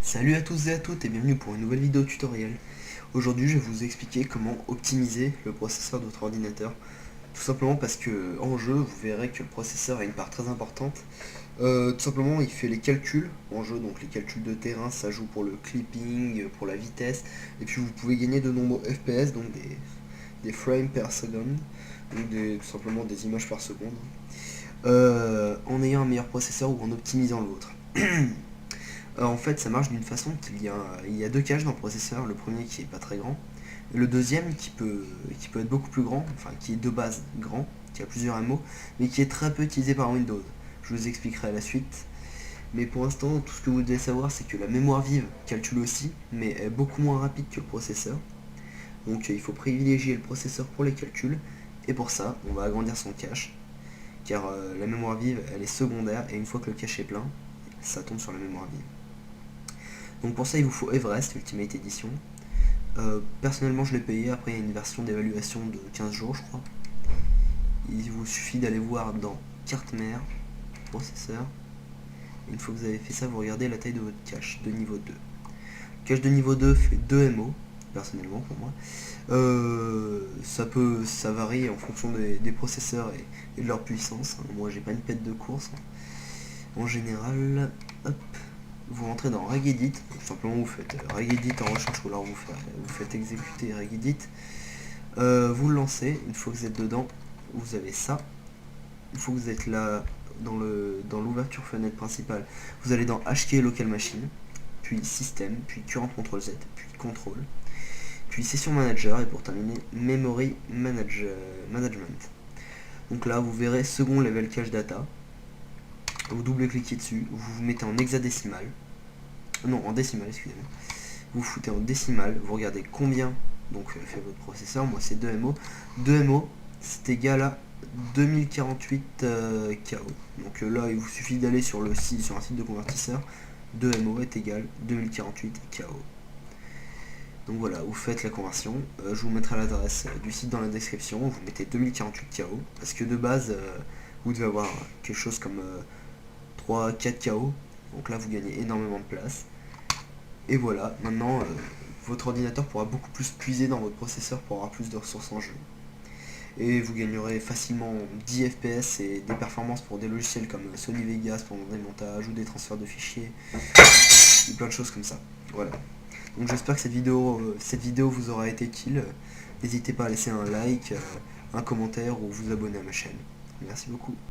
Salut à tous et à toutes et bienvenue pour une nouvelle vidéo tutoriel. Aujourd'hui je vais vous expliquer comment optimiser le processeur de votre ordinateur. Tout simplement parce que en jeu vous verrez que le processeur a une part très importante. Tout simplement il fait les calculs en jeu, donc les calculs de terrain, ça joue pour le clipping, pour la vitesse, et puis vous pouvez gagner de nombreux FPS, donc des frames per second, donc tout simplement des images par seconde, en ayant un meilleur processeur ou en optimisant l'autre. En fait, ça marche d'une façon qu'il y a deux caches dans le processeur. Le premier qui est pas très grand, et le deuxième qui peut être beaucoup plus grand, enfin qui est de base grand, qui a plusieurs MO, mais qui est très peu utilisé par Windows. Je vous expliquerai à la suite. Mais pour l'instant, tout ce que vous devez savoir, c'est que la mémoire vive calcule aussi, mais est beaucoup moins rapide que le processeur. Donc il faut privilégier le processeur pour les calculs, et pour ça, on va agrandir son cache, car la mémoire vive, elle est secondaire, et une fois que le cache est plein, ça tombe sur la mémoire vive. Donc pour ça, il vous faut Everest Ultimate Edition. Personnellement, je l'ai payé. Après, il y a une version d'évaluation de 15 jours, je crois. Il vous suffit d'aller voir dans carte mère, processeur. Et une fois que vous avez fait ça, vous regardez la taille de votre cache de niveau 2. Le cache de niveau 2 fait 2 MO, personnellement pour moi. Ça varie en fonction des processeurs et de leur puissance. Moi, j'ai pas une pète de course. En général, hop, vous rentrez dans Regedit, tout simplement vous faites Regedit en recherche ou alors vous faites exécuter Regedit, vous le lancez. Une fois que vous êtes dedans, vous avez ça. Une fois que vous êtes là dans l'ouverture fenêtre principale, vous allez dans HK Local Machine, puis Système, puis Current Control Z, puis Control, puis Session Manager et pour terminer Memory Management. Donc là vous verrez second level cache data. Vous double-cliquez dessus, vous vous mettez en hexadécimal, non en décimal, excusez-moi, vous foutez en décimal, vous regardez combien donc fait votre processeur. Moi c'est 2 MO, 2 MO c'est égal à 2048 KO. Donc là il vous suffit d'aller sur un site de convertisseur, 2 MO est égal 2048 KO. Donc voilà, vous faites la conversion, je vous mettrai l'adresse du site dans la description, vous mettez 2048 KO, parce que de base vous devez avoir quelque chose comme 3-4 KO, donc là vous gagnez énormément de place. Et voilà, maintenant votre ordinateur pourra beaucoup plus puiser dans votre processeur pour avoir plus de ressources en jeu. Et vous gagnerez facilement 10 FPS et des performances pour des logiciels comme Sony Vegas pour des montages ou des transferts de fichiers, ou plein de choses comme ça. Voilà. Donc j'espère que cette vidéo vous aura été utile. N'hésitez pas à laisser un like, un commentaire ou vous abonner à ma chaîne. Merci beaucoup.